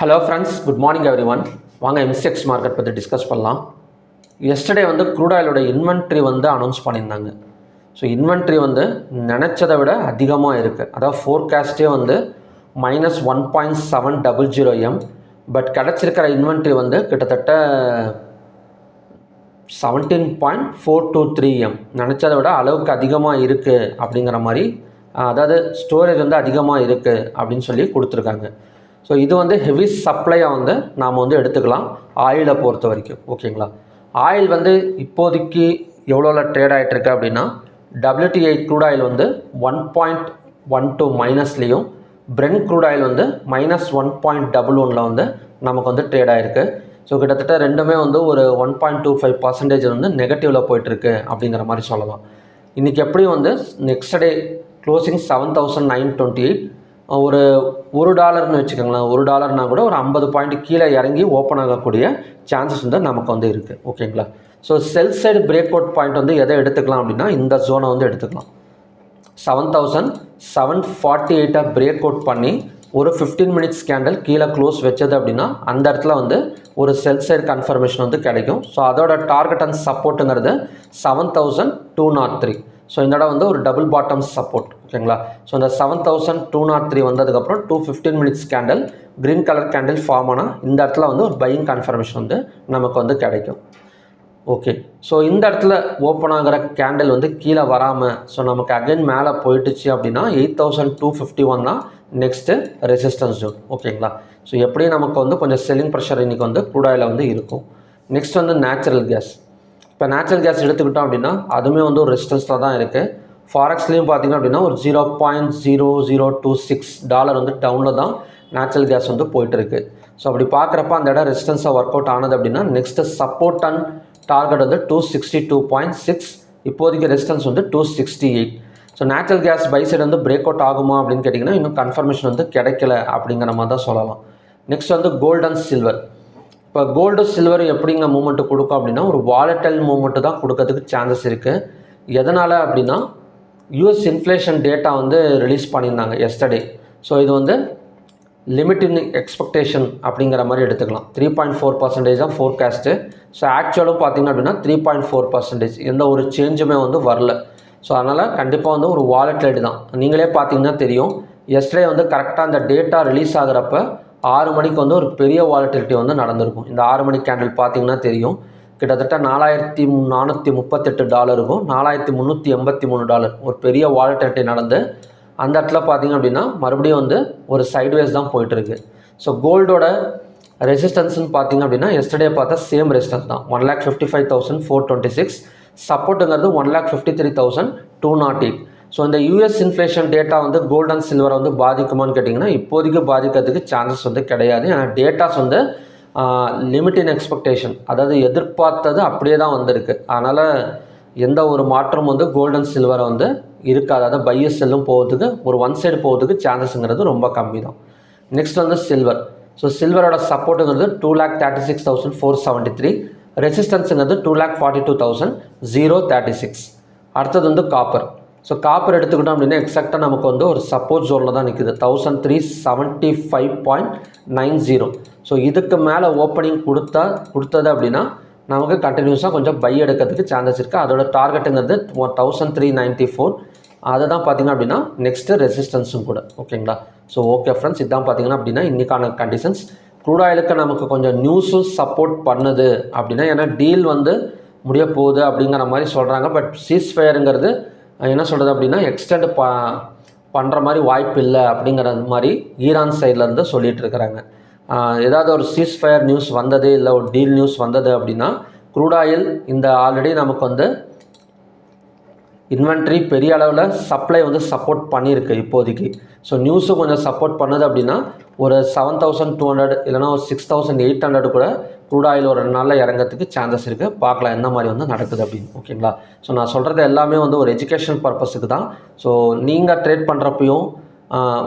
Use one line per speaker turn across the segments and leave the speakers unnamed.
Hello friends, good morning everyone. வாங்க MCX market பற்றி discuss பண்ணலாம். எஸ்டர்டே க்ரூட் ஆயிலோட இன்வென்ட்ரி அனௌன்ஸ் பண்ணியிருந்தாங்க. ஸோ இன்வென்ட்ரி நினச்சதை விட அதிகமாக இருக்குது. அதாவது ஃபோர்காஸ்ட்டே -1.700 M. பட் கிடச்சிருக்கிற இன்வென்ட்ரி கிட்டத்தட்ட 17.423 M. நினச்சதை விட அளவுக்கு அதிகமாக இருக்குது அப்படிங்கிற மாதிரி, அதாவது ஸ்டோரேஜ் அதிகமாக இருக்குது அப்படின்னு சொல்லி கொடுத்துருக்காங்க. ஸோ இது ஹெவி சப்ளையாக நாம் எடுத்துக்கலாம் ஆயிலை பொறுத்த வரைக்கும். ஓகேங்களா, ஆயில் இப்போதைக்கு எவ்வளோல ட்ரேட் ஆகிட்டுருக்கு அப்படின்னா, WTI க்ரூட் ஆயில் 1.12 மைனஸ்லேயும், பிரெண்ட் க்ரூட் ஆயில் -1.11 நமக்கு ட்ரேட் ஆகிருக்கு. ஸோ கிட்டத்தட்ட ரெண்டுமே ஒரு 1.25% நெகட்டிவில் போயிட்டுருக்கு அப்படிங்கிற மாதிரி சொல்லலாம். இன்றைக்கி எப்படியும் நெக்ஸ்ட் டே க்ளோசிங் 7,928. ஒரு $1 வச்சுக்கோங்களேன். $1 கூட ஒரு 50 பாயிண்ட் கீழே இறங்கி ஓப்பன் ஆகக்கூடிய சான்சஸ் நமக்கு இருக்குது. ஓகேங்களா, ஸோ செல் சைடு பிரேக் அவுட் பாயிண்ட் எதை எடுத்துக்கலாம் அப்படின்னா, இந்த ஜோனை எடுத்துக்கலாம். 7,748 பிரேக் அவுட் பண்ணி ஒரு 15 மினிட்ஸ் கேண்டில் கீழே க்ளோஸ் வச்சது அப்படின்னா, அந்த இடத்துல ஒரு செல் சைடு கன்ஃபர்மேஷன் கிடைக்கும். ஸோ அதோட டார்கெட் அண்ட் சப்போர்ட்டுங்கிறது 7,203. ஸோ இந்த இடம் ஒரு டபுள் பாட்டம் சப்போர்ட். ஓகேங்களா, ஸோ இந்த 7,203 வந்ததுக்கப்புறம் 15 minutes candle green colour candle form ஆனால் இந்த இடத்துல ஒரு பையிங் கன்ஃபர்மேஷன் நமக்கு கிடைக்கும். ஓகே, ஸோ இந்த இடத்துல ஓப்பன் ஆகிற கேண்டில் கீழே வராமல், ஸோ நமக்கு அகைன் மேலே போயிட்டுச்சு அப்படின்னா 8,251 தான் நெக்ஸ்ட்டு ரெசிஸ்டன்ஸ் ஜோன். ஓகேங்களா, ஸோ எப்படியும் நமக்கு கொஞ்சம் செல்லிங் ப்ரெஷர் இன்றைக்கி க்ரூட் ஆயிலில் இருக்கும். Next natural gas. இப்போ நேச்சுரல் கேஸ் எடுத்துக்கிட்டோம் அப்படின்னா அதுவுமே ஒரு ரெசிஸ்டன்ஸில் தான் இருக்குது. ஃபாரெக்ஸ்லேயும் பார்த்திங்க அப்படின்னா ஒரு $0.0026 டவுனில் தான் நேச்சுரல் கேஸ் போயிட்டுருக்கு. ஸோ அப்படி பார்க்குறப்ப அந்த இடம் ரெசிஸ்டன்ஸாக ஒர்க் அவுட் ஆனது அப்படின்னா, நெக்ஸ்ட்டு சப்போர்ட் அண்ட் டார்கெட் 262.6. இப்போதைக்கு resistance 268. So natural gas buy side break out ஆகுமா அப்படின்னு கேட்டிங்கன்னா, இன்னும் கன்ஃபர்மேஷன் கிடைக்கல அப்படிங்கிற மாதிரி தான் சொல்லலாம். Next gold and silver. இப்போ கோல்டு சில்வர் எப்படிங்க மூமெண்ட்டு கொடுக்கும் அப்படின்னா, ஒரு வாலட்டைல் மூமெண்ட்டு தான் கொடுக்கறதுக்கு சான்சஸ் இருக்குது. எதனால் அப்படின்னா, யூஎஸ் இன்ஃப்ளேஷன் டேட்டா ரிலீஸ் பண்ணியிருந்தாங்க எஸ்டர்டே. ஸோ இது லிமிட் இன் எக்ஸ்பெக்டேஷன் அப்படிங்கிற மாதிரி எடுத்துக்கலாம். 3.4% தான் ஃபோர்காஸ்ட்டு. ஸோ ஆக்சுவலும் பார்த்திங்க அப்படின்னா 3.4%. எந்த ஒரு சேஞ்சுமே வரல. ஸோ அதனால் கண்டிப்பாக ஒரு வாலட்லைட் தான். நீங்களே பார்த்தீங்கன்னா தெரியும், எஸ்டர்டே கரெக்டாக அந்த டேட்டா ரிலீஸ் ஆகிறப்ப 6 மணிக்கு ஒரு பெரிய வாலட்டிலிட்டி நடந்திருக்கும். இந்த 6 மணி கேண்டில் பார்த்திங்கன்னா தெரியும், கிட்டத்தட்ட $4,438க்கும் $4,383 ஒரு பெரிய வாலட்டிலிட்டி நடந்து, அந்த இடத்துல பார்த்திங்க அப்படின்னா மறுபடியும் ஒரு சைட்வேஸ் தான் போயிட்டுருக்கு. ஸோ கோல்டோட ரெசிஸ்டன்ஸ்னு பார்த்திங்க அப்படின்னா எஸ்டர்டே பார்த்தா சேம் ரெசிஸ்டன்ஸ் தான், 1,55,426. சப்போர்ட்டுங்கிறது 1,53,208. ஸோ இந்த US inflation data gold and சில்வரை பாதிக்குமான்னு கேட்டிங்கன்னா, இப்போதைக்கு பாதிக்கிறதுக்கு சான்சஸ் கிடையாது. ஏன்னா டேட்டாஸ் லிமிட் இன் எக்ஸ்பெக்டேஷன், அதாவது எதிர்பார்த்தது அப்படியே தான் வந்திருக்கு. அதனால் எந்த ஒரு மாற்றம் கோல்டு அண்ட் சில்வரை இருக்காது. அதாவது பையஸ் செல்லும் போகிறதுக்கு ஒரு ஒன் சைடு போகிறதுக்கு சான்சஸ்ங்கிறது ரொம்ப கம்மி தான். Next silver. ஸோ சில்வரோட சப்போர்ட்டுங்கிறது 2,36,473. ரெசிஸ்டன்ஸுங்கிறது 2,42,036. அடுத்தது காப்பர். ஸோ காப்பர் எடுத்துக்கிட்டோம் அப்படின்னா எக்ஸாக்டாக நமக்கு ஒரு சப்போர்ட் ஜோனில் தான் நிற்குது, 1,375.90. ஸோ இதுக்கு மேலே ஓப்பனிங் கொடுத்தது அப்படின்னா நமக்கு கண்டினியூஸாக கொஞ்சம் பை எடுக்கிறதுக்கு சான்சஸ் இருக்குது. அதோட டார்கெட்டுங்கிறது 1,394. அதை தான் பார்த்திங்க அப்படின்னா நெக்ஸ்ட்டு ரெசிஸ்டன்ஸும் கூட. ஓகேங்களா, ஸோ ஓகே ஃப்ரெண்ட்ஸ், இதுதான் பார்த்திங்கன்னா அப்படின்னா இன்றைக்கான கண்டிஷன்ஸ். க்ரூட் ஆயிலுக்கு நமக்கு கொஞ்சம் நியூஸும் சப்போர்ட் பண்ணுது அப்படின்னா, ஏன்னா டீல் முடிய போகுது அப்படிங்கிற மாதிரி சொல்கிறாங்க. பட் சீஸ்ஃபயருங்கிறது என்ன சொல்கிறது அப்படின்னா எக்ஸ்டெண்ட் பண்ணுற மாதிரி வாய்ப்பு இல்லை அப்படிங்கிற மாதிரி ஈரான் சைட்லேருந்து சொல்லிகிட்டு இருக்கிறாங்க. ஏதாவது ஒரு சீஸ்ஃபயர் நியூஸ் வந்தது, இல்லை ஒரு டீல் நியூஸ் வந்தது அப்படின்னா, க்ரூட் ஆயில் இந்த ஆல்ரெடி நமக்கு இன்வென்ட்ரி பெரிய அளவில் சப்ளை சப்போர்ட் பண்ணியிருக்கு இப்போதைக்கு. ஸோ நியூஸும் கொஞ்சம் சப்போர்ட் பண்ணுது அப்படின்னா ஒரு 7,200 இல்லைனா ஒரு 6,800 கூட க்ரூட் ஆயில் ஒரு 2 நாளில் இறங்கிறதுக்கு சான்சஸ் இருக்குது. பார்க்கலாம் என்ன மாதிரி நடக்குது அப்படின்னு. ஓகேங்களா, ஸோ நான் சொல்கிறது எல்லாமே ஒரு எஜுகேஷனல் பர்பஸுக்கு தான். ஸோ நீங்கள் ட்ரேட் பண்ணுறப்பையும்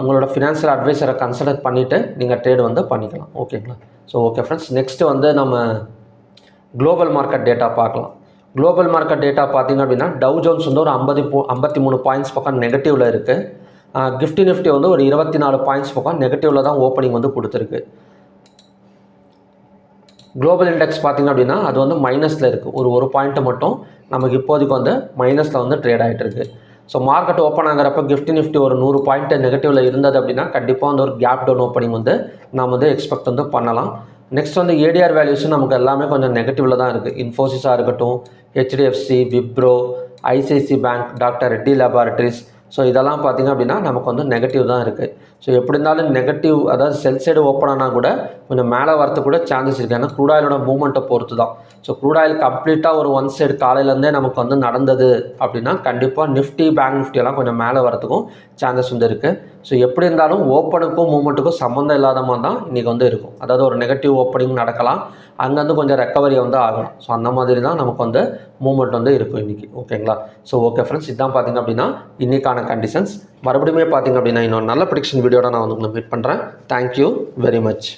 உங்களோட ஃபினான்ஷியல் அட்வைசரை கன்சிடர் பண்ணிவிட்டு நீங்கள் ட்ரேட் பண்ணிக்கலாம். ஓகேங்களா, ஸோ ஓகே ஃப்ரெண்ட்ஸ், நெக்ஸ்ட்டு நம்ம குளோபல் மார்க்கெட் டேட்டா பார்க்கலாம். குளோபல் மார்க்கெட் டேட்டா பார்த்திங்க அப்படின்னா டவ் ஜோன்ஸ் ஒரு 53 பாயிண்ட்ஸ் பக்கம் நெகட்டிவில் இருக்குது. கிஃப்டி நிஃப்டி ஒரு 24 பாயிண்ட்ஸ் பக்கம் நெகட்டிவில் தான் ஓப்பனிங் கொடுத்துருக்கு. குளோபல் இண்டெக்ஸ் பார்த்திங்க அப்படின்னா அது வந்து மைனஸில் இருக்குது. ஒரு பாயிண்ட்டு மட்டும் நமக்கு இப்போதைக்கு வந்து மைனஸில் வந்து ட்ரேட் ஆகிட்டு இருக்குது. ஸோ மார்க்கெட் ஓப்பன் ஆகிறப்ப நிஃப்டி ஒரு 100 பாயிண்ட் நெகட்டிவில் இருந்தது அப்படின்னா கண்டிப்பாக வந்து ஒரு கேப் டவுன் ஓப்பனிங் வந்து நாம் வந்து எக்ஸ்பெக்ட் வந்து பண்ணலாம். நெக்ஸ்ட் வந்து ஏடிஆர் வேல்யூஸும் நமக்கு எல்லாமே கொஞ்சம் நெகட்டிவில் தான் இருக்குது. இன்ஃபோசிஸாக இருக்கட்டும், HDFC, Wipro, ICICI bank, doctor Reddy laboratories, so இதெல்லாம் பார்த்திங்க அப்படின்னா நமக்கு வந்து நெகட்டிவ் தான் இருக்குது. ஸோ எப்படி இருந்தாலும் நெகட்டிவ், அதாவது செல் சைடு ஓப்பன் ஆனால் கூட கொஞ்சம் மேலே வரத்து கூட சான்சஸ் இருக்குது. ஏன்னா க்ரூட் ஆயிலோட மூவ்மெண்ட்டை பொறுத்து தான். ஸோ க்ரூட் ஆயில் கம்ப்ளீட்டாக ஒரு ஒன் சைடு காலையிலேருந்தே நமக்கு வந்து நடந்தது அப்படின்னா கண்டிப்பாக நிஃப்டி, பேங்க் நிஃப்டியெல்லாம் கொஞ்சம் மேலே வரத்துக்கும் சான்சஸ் வந்து இருக்குது. ஸோ எப்படி இருந்தாலும் ஓப்பனுக்கும் மூவ்மெண்ட்டுக்கும் சம்மந்தம் இல்லாத மாதிரி தான் இன்றைக்கி வந்து இருக்கும். அதாவது ஒரு நெகட்டிவ் ஓப்பனிங் நடக்கலாம், அங்கேருந்து கொஞ்சம் ரெக்கவரி வந்து ஆகணும். ஸோ அந்த மாதிரி தான் நமக்கு வந்து மூவ்மெண்ட் வந்து இருக்கும் இன்றைக்கி. ஓகேங்களா? ஸோ ஓகே ஃப்ரெண்ட்ஸ், இதுதான் பார்த்திங்க அப்படின்னா இன்றைக்கான கண்டிஷன்ஸ். மறுபடியும் பார்த்திங்க அப்படின்னா இன்னொரு நல்ல ப்ரெடிக்ஷன் வீடியோட நான் வந்து உங்களை மீட் பண்ணுறேன். Thank you very much.